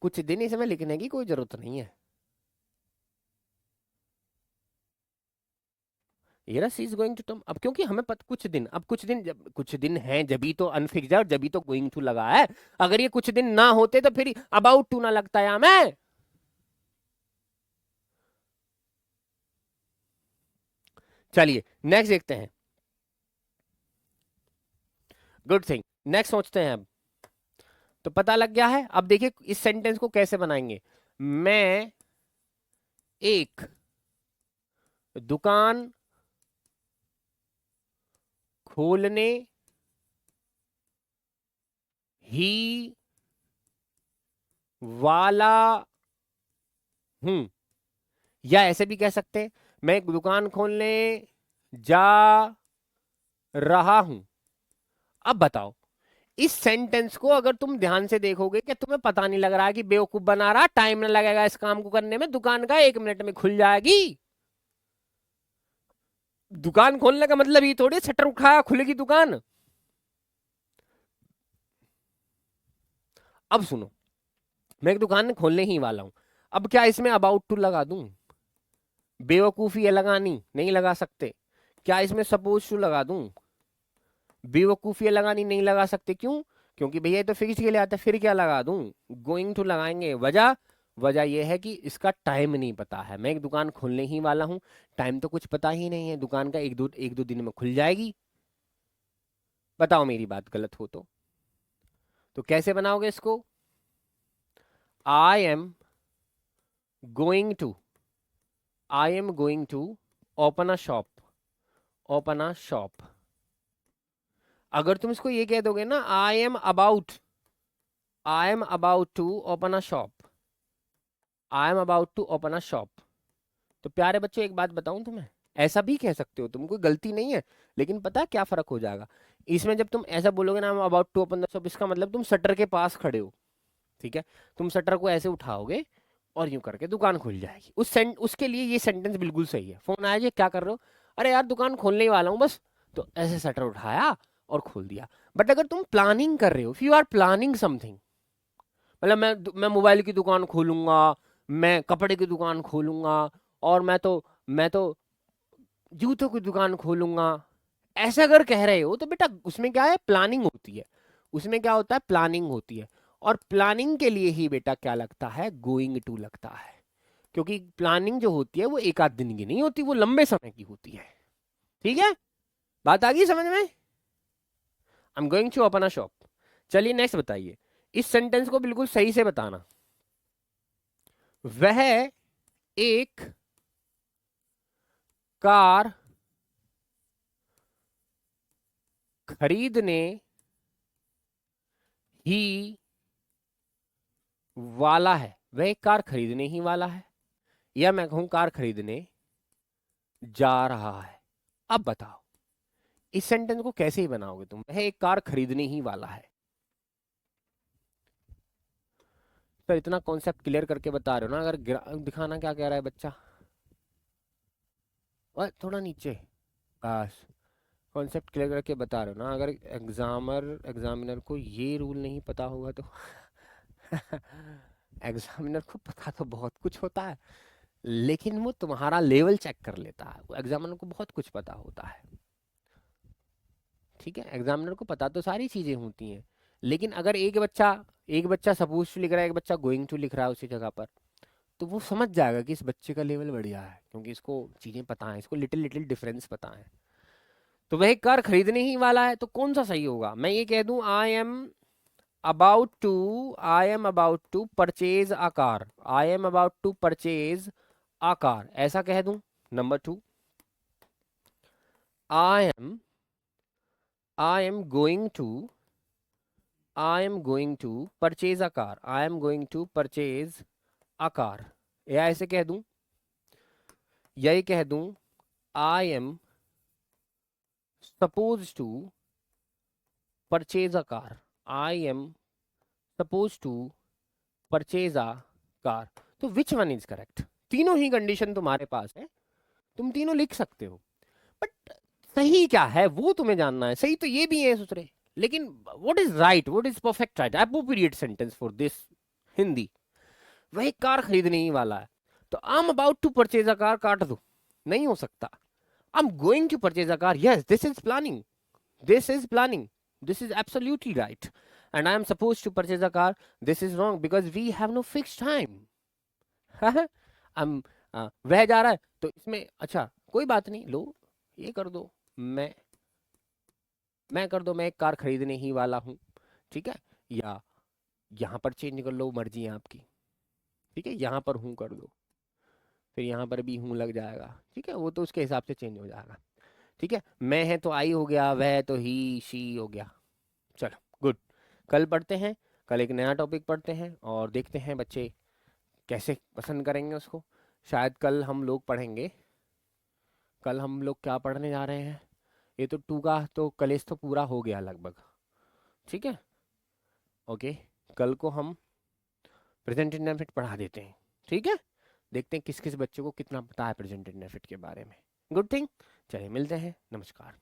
कुछ दिन इसमें लिखने की कोई जरूरत नहीं है। ये रहा सी इज गोइंग टू टर्म। अब क्योंकि हमें कुछ दिन, अब कुछ दिन, जब कुछ दिन है जब तो अनफिक्स्ड है, और जब तो गोइंग टू लगा है। अगर ये कुछ दिन ना होते तो फिर अबाउट टू ना लगता है हमें। चलिए नेक्स्ट देखते हैं, गुड थिंग, नेक्स्ट सोचते हैं अब। तो पता लग गया है। अब देखिए इस सेंटेंस को कैसे बनाएंगे, मैं एक दुकान खोलने ही वाला हूं, या ऐसे भी कह सकते हैं, मैं एक दुकान खोलने जा रहा हूं। अब बताओ, इस सेंटेंस को अगर तुम ध्यान से देखोगे, कि तुम्हें पता नहीं लग रहा है कि बेवकूफ बना रहा, टाइम ना लगेगा इस काम को करने में, दुकान का 1 मिनट में खुल जाएगी। दुकान खोलने का मतलब ये थोड़ी शटर उठाया खुलेगी दुकान। अब सुनो, मैं एक दुकान खोलने ही वाला हूं, अब क्या इसमें अबाउट टू लगा दूं, बेवकूफी है लगानी, नहीं लगा सकते। क्या इसमें सपोज टू लगा दूं, बेवकूफी है लगानी, नहीं लगा सकते। क्यों, क्योंकि भैया ये तो फिक्स के लिए आता है, फिर क्या लगा दूं, गोइंग टू लगाएंगे। वजह, वजह यह है कि इसका टाइम नहीं पता है, मैं एक दुकान खोलने ही वाला हूं, टाइम तो कुछ पता ही नहीं है, दुकान का एक दो दिन में खुल जाएगी। बताओ मेरी बात गलत हो तो कैसे बनाओगे इसको, I am going to, I am going to open a shop, open a shop. अगर तुम इसको ये कह दोगे ना, I am about to open a shop, I am about to open a shop, तो प्यारे बच्चों एक बात बताऊं तुम्हें, ऐसा भी कह सकते हो तुम, कोई गलती नहीं है। लेकिन पता है क्या फर्क हो जाएगा इसमें, जब तुम ऐसा बोलोगे ना, I am about to open the shop, इसका मतलब तुम शटर के पास खड़े हो, ठीक है। तुम शटर को ऐसे उठाओगे और यूं करके दुकान खुल जाएगी। उसके लिए ये सेंटेंस बिल्कुल सही है। फोन आया जी, क्या कर रहे हो, अरे यार दुकान खोलने ही वाला हूँ बस, तो ऐसे शटर उठाया और खोल दिया। बट अगर तुम प्लानिंग कर रहे हो, if you are planning something, मतलब मैं मोबाइल की दुकान खोलूंगा, मैं कपड़े की दुकान खोलूंगा, और मैं तो जूतों की दुकान खोलूंगा, ऐसा अगर कह रहे हो तो बेटा उसमें क्या है, प्लानिंग होती है। उसमें क्या होता है, प्लानिंग होती है। और प्लानिंग के लिए ही बेटा क्या लगता है, गोइंग टू लगता है। क्योंकि प्लानिंग जो होती है वो एक आध दिन की नहीं होती, वो लंबे समय की होती है। ठीक है, बात आ गई समझ में, I am going to open a shop. चलिए नेक्स्ट बताइए, इस सेंटेंस को बिल्कुल सही से बताना। वह एक कार खरीदने ही वाला है, वह एक कार खरीदने ही वाला है, या मैं कहूं कार खरीदने जा रहा है। अब बताओ इस सेंटेंस को कैसे ही बनाओगे तुम, वह एक कार खरीदने ही वाला है। तो इतना कॉन्सेप्ट क्लियर करके बता रहे हो ना, अगर दिखाना क्या कह रहा है बच्चा, और थोड़ा नीचे, बस कॉन्सेप्ट क्लियर करके बता रहे हो ना। अगर एग्जामिनर को ये रूल नहीं पता होगा तो एग्जामिनर को पता तो बहुत कुछ होता है, लेकिन वो तुम्हारा लेवल चेक कर लेता है। वो एग्जामिनर को बहुत कुछ पता होता है, ठीक है। एग्जामिनर को पता तो सारी चीजें होती हैं, लेकिन अगर एक बच्चा सपोज टू लिख रहा है, एक बच्चा गोइंग टू लिख रहा है उसी जगह पर, तो वो समझ जाएगा कि इस बच्चे का लेवल बढ़िया है, क्योंकि इसको चीजें पता है, इसको लिटिल लिटिल डिफरेंस पता है। तो वह कार खरीदने ही वाला है, तो कौन सा सही होगा? मैं ये कह दूं I am about to purchase a car, I am about to purchase a car, ऐसा कह दूं। Number 2, I am I am going to I am going to purchase a car, I am going to purchase a car, या ऐसे कह दूं, यही कह दूं I am suppose to purchase a car, I am suppose to purchase a car. तो विच वन इज करेक्ट? तीनों ही कंडीशन तुम्हारे पास है, तुम तीनों लिख सकते हो, बट सही क्या है वो तुम्हें जानना है। सही तो ये भी है दूसरे, लेकिन what is right, what is perfect right appropriate sentence for this Hindi? वही कार खरीदने ही वाला है, तो I am about to purchase a car काट दो, नहीं हो सकता। I am going to purchase a car, yes this is planning, this is planning, this is absolutely right. And I am supposed to purchase a car, this is wrong because we have no fixed time. हम वह जा रहा है तो इसमें अच्छा कोई बात नहीं, लो ये कर दो, मैं मैं कर दो, मैं एक कार खरीदने ही वाला हूँ, ठीक है। या यहाँ पर चेंज कर लो, मर्जी है आपकी, ठीक है। यहाँ पर हूँ कर दो, फिर यहाँ पर भी हूँ लग जाएगा, ठीक है, वो तो उसके हिसाब से चेंज हो जाएगा, ठीक है। मैं है तो आई हो गया, वह है तो ही शी हो गया। चलो गुड, कल पढ़ते हैं, कल एक नया टॉपिक पढ़ते हैं और देखते हैं बच्चे कैसे पसंद करेंगे उसको। शायद कल हम लोग पढ़ेंगे, कल हम लोग क्या पढ़ने जा रहे हैं, ये तो 2 का तो कलेस तो पूरा हो गया लगभग, ठीक है। ओके, कल को हम प्रेजेंट इंडेफिनिट पढ़ा देते हैं, ठीक है। देखते हैं किस किस बच्चे को कितना पता है प्रेजेंट इंडेफिनिट के बारे में। गुड थिंग, चलिए मिलते हैं, नमस्कार।